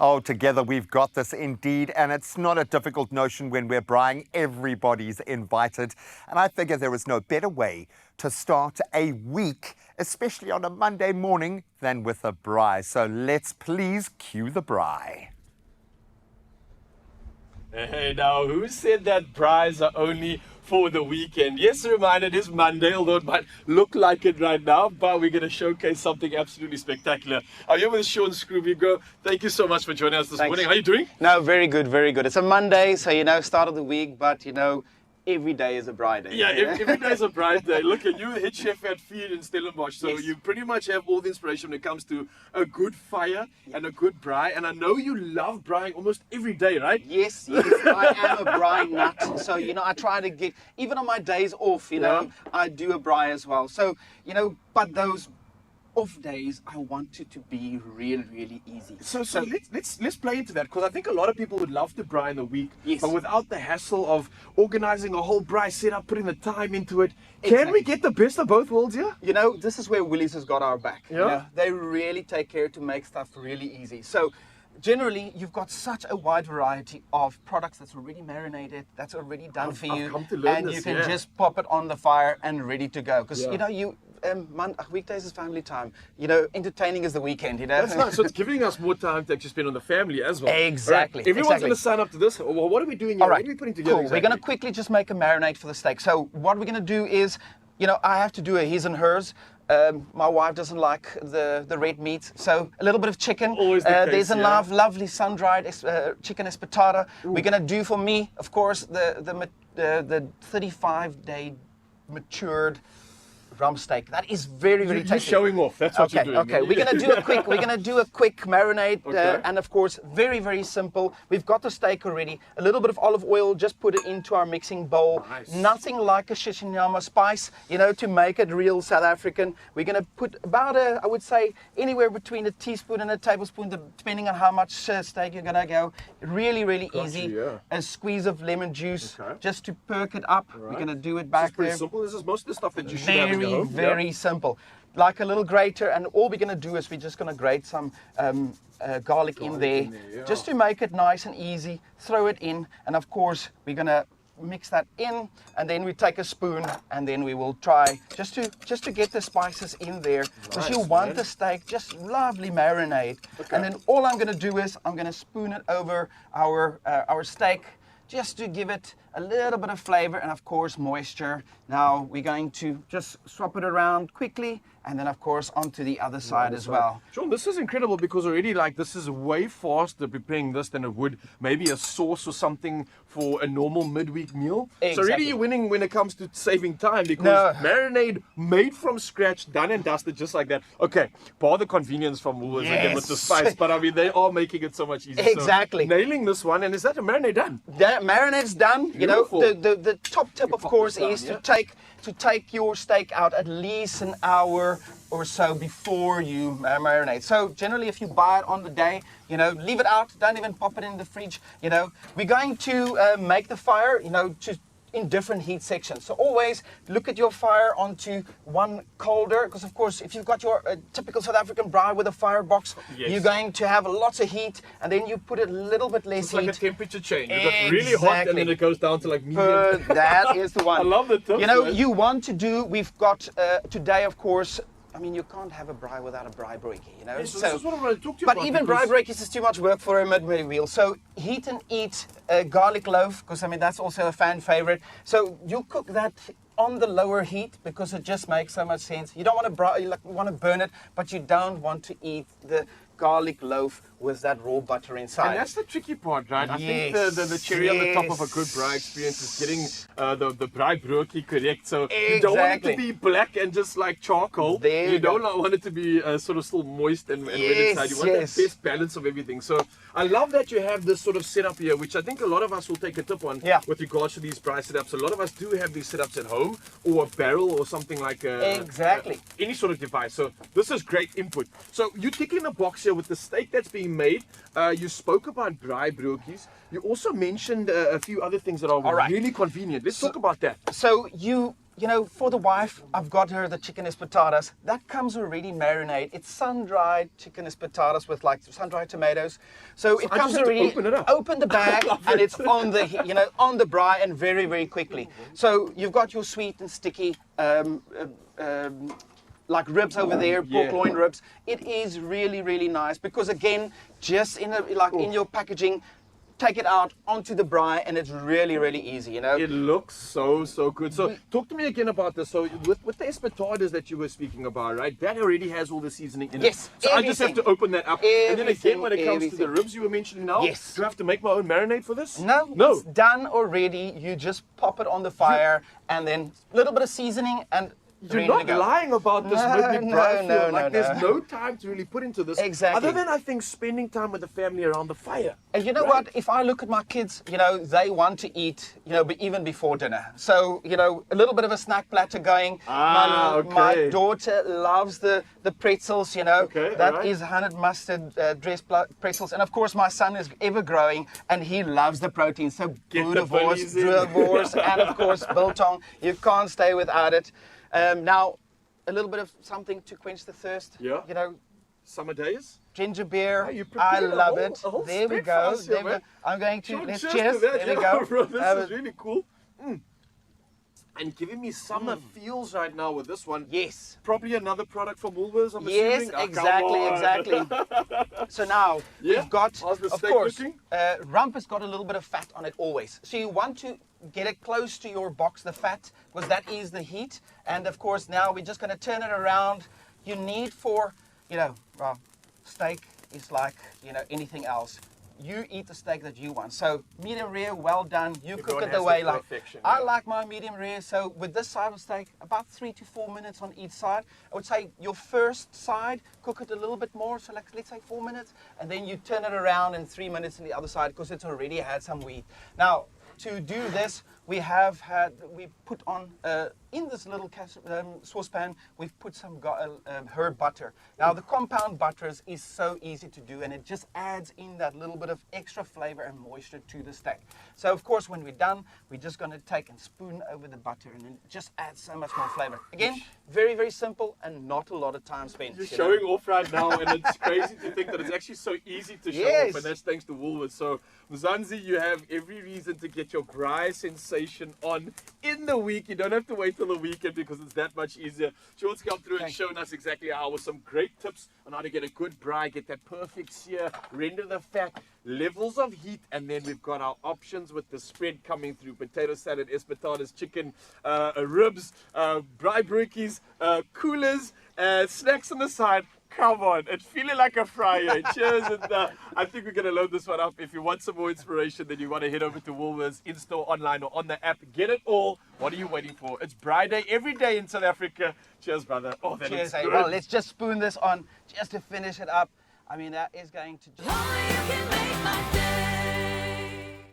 Oh, together we've got this indeed, and it's not a difficult notion when we're braaiing. Everybody's invited, and I figure there is no better way to start a week, especially on a Monday morning, than with a braai. So let's please cue the braai. Hey, now, who said that braais are only for the weekend? Yes, a reminder, it is Monday, although it might look like it right now, but we're going to showcase something absolutely spectacular. I'm here with Shaun, Scrooby. Thank you so much for joining us this morning. How are you doing? No, very good, very good. It's a Monday, so, start of the week, but, every day is a braai day. Yeah, every day is a braai day. Look, and you're head chef at Feed in Stellenbosch, so you pretty much have all the inspiration when it comes to a good fire and a good braai. And I know you love braaiing almost every day, right? Yes, I am a braai nut. So, I try to get, even on my days off, I do a braai as well. So, but those off days, I want it to be really, really easy. So let's play into that, because I think a lot of people would love to braai in the week, yes, but without the hassle of organizing a whole braai setup, putting the time into it. Can we get the best of both worlds here? This is where Woolies has got our back. Yeah. They really take care to make stuff really easy. So generally, you've got such a wide variety of products that's already marinated, that's already done for you, come to learn and this, you can just pop it on the fire and ready to go. Because weekdays is family time. Entertaining is the weekend. That's nice. So it's giving us more time to actually spend on the family as well. Exactly. Right. Everyone's going to sign up to this. Well, what are we doing here? All right. What are we putting together? Cool. Exactly? We're going to quickly just make a marinade for the steak. So what we're going to do is, I have to do a his and hers. My wife doesn't like the red meat, so a little bit of chicken. Always the case, there's a lovely sun-dried chicken espetata. We're gonna do, for me, of course, the 35-day matured rump steak. That is very, very tasty. You're showing off. That's what you're doing. Okay. We're gonna do a quick marinade, Okay. and of course, very, very simple. We've got the steak already. A little bit of olive oil. Just put it into our mixing bowl. Nice. Nothing like a shishinyama spice, to make it real South African. We're gonna put about I would say anywhere between a teaspoon and a tablespoon, depending on how much steak you're gonna go. Really, really easy. Yeah. A squeeze of lemon juice, Okay. just to perk it up. Right. We're gonna do it This back is pretty there. simple. This is most of the stuff that you should have in your home. Very simple. Like a little grater, and all we're going to do is we're just going to grate some garlic in there, just to make it nice and easy. Throw it in, and of course we're going to mix that in, and then we take a spoon, and then we will try just to get the spices in there, because you want the steak just lovely marinade. And then all I'm going to do is I'm going to spoon it over our steak, just to give it a little bit of flavor and of course moisture. Now we're going to just swap it around quickly, and then of course onto the other side as well. Shaun, this is incredible, because already this is way faster preparing this than it would maybe a sauce or something for a normal midweek meal. Exactly. So already you're winning when it comes to saving time, because marinade made from scratch, done and dusted just like that. Okay, bar the convenience from Woolworths again with the spice, but I mean they are making it so much easier. Exactly. So, nailing this one, and is that a marinade done? That marinade's done. Beautiful. The top tip, of course, is to take your steak out at least an hour or so before you marinate. So generally, if you buy it on the day, leave it out. Don't even pop it in the fridge. We're going to make the fire, in different heat sections. So always look at your fire onto one colder, because of course if you've got your typical South African braai with a firebox, you're going to have lots of heat, and then you put a little bit less heat. It's like a temperature change. You've got really hot, and then it goes down to medium. That is the one. I love the tips. You want to do, we've got today, of course, I mean, you can't have a braai without a braai breakie, Yes, so this is what I'm going to talk to you but about. Even braai breakies is too much work for a midway meal. So heat and eat garlic loaf, because that's also a fan favorite. So you cook that on the lower heat, because it just makes so much sense. You don't want to want to burn it, but you don't want to eat the garlic loaf with that raw butter inside. And that's the tricky part, right? I think the cherry on the top of a good braai experience is getting the braai broodjie correct. So you don't want it to be black and just like charcoal. You don't want it to be sort of still moist and red inside. You want that best balance of everything. So I love that you have this sort of setup here, which I think a lot of us will take a tip on with regards to these braai setups. A lot of us do have these setups at home, or a barrel, or something like any sort of device. So this is great input. So you tick in a box here with the steak that's being made. You spoke about braai broodjies. You also mentioned a few other things that are really convenient. Let's talk about that. So you know, for the wife, I've got her the chicken espetadas. That comes already marinated. It's sun-dried chicken espetadas with like sun-dried tomatoes. So it I comes just have to already. open it up. Open the bag and it's on the, you know, on the braai and very, very quickly. So you've got your sweet and sticky like ribs over there, pork loin ribs. It is really, really nice because again, just in in your packaging, take it out onto the braai and it's really, really easy, you know. It looks so good. So talk to me again about this. So with the espetadas that you were speaking about, right? That already has all the seasoning in it. Yes. So I just have to open that up. And then again, when it comes to the Everything. ribs you were mentioning now, Yes. do I have to make my own marinade for this? No, it's done already. You just pop it on the fire and then a little bit of seasoning and You're ready not to go. lying about this No, rhythmic no, braai no, feel. Like no, there's no time to really put into this. Exactly. Other than I think spending time with the family around the fire. And you know what? If I look at my kids, you know, they want to eat, you know, even before dinner. So, you know, a little bit of a snack platter going. My daughter loves the pretzels, you know. Okay, that is honey mustard dressed pretzels. And of course, my son is ever growing and he loves the protein. So, boerewors, and of course, biltong. You can't stay without it. Now, a little bit of something to quench the thirst. Yeah. You know, Summer days. ginger beer. You I prepared love a it. whole There we spread for go. us here, There we go. man. I'm going to, Sure, let's cheers cheers. to that. There we Yeah, go. bro, this is really cool. And giving me summer feels right now with this one. Yes. Probably another product from Woolworths, I'm Yes, assuming. exactly. So now we've got, How's the of steak course, looking? rump has got a little bit of fat on it always. So you want to get it close to your box, the fat, because that is the heat. And of course, now we're just going to turn it around. You need for, you know, well, steak is like, you know, anything else. You eat the steak that you want. So medium rare, well done. You cook Everyone it the has way their like perfection, I yeah. like my medium rare. So with this side of steak, about 3 to 4 minutes on each side. I would say your first side, cook it a little bit more. So like, let's say 4 minutes, and then you turn it around in 3 minutes on the other side because it's already had some wheat. Now, to do this, we put on, in this little saucepan, we've put some herb butter. Now, the compound butters is so easy to do, and it just adds in that little bit of extra flavor and moisture to the steak. So, of course, when we're done, we're just going to take and spoon over the butter, and it just adds so much more flavor. Again, very, very simple and not a lot of time spent. You're showing off right now, and it's crazy to think that it's actually so easy to show off, and that's thanks to Woolworths. So, Mzansi, you have every reason to get your braai sensation on in the week. You don't have to wait till the weekend because it's that much easier. Shaun's come through and shown us exactly how, with some great tips on how to get a good braai, get that perfect sear, render the fat, levels of heat, and then we've got our options with the spread coming through: potato salad, espetadas, chicken, ribs, braai broekies, coolers, snacks on the side. Come on, it's feeling like a fryer. Cheers, and I think we're going to load this one up. If you want some more inspiration, then you want to head over to Woolworths, in-store, online, or on the app. Get it all. What are you waiting for? It's Braai Day every day in South Africa. Cheers, brother. Oh, that Cheers, looks good. well, let's just spoon this on just to finish it up. I mean, that is going to just... Only you can make my day.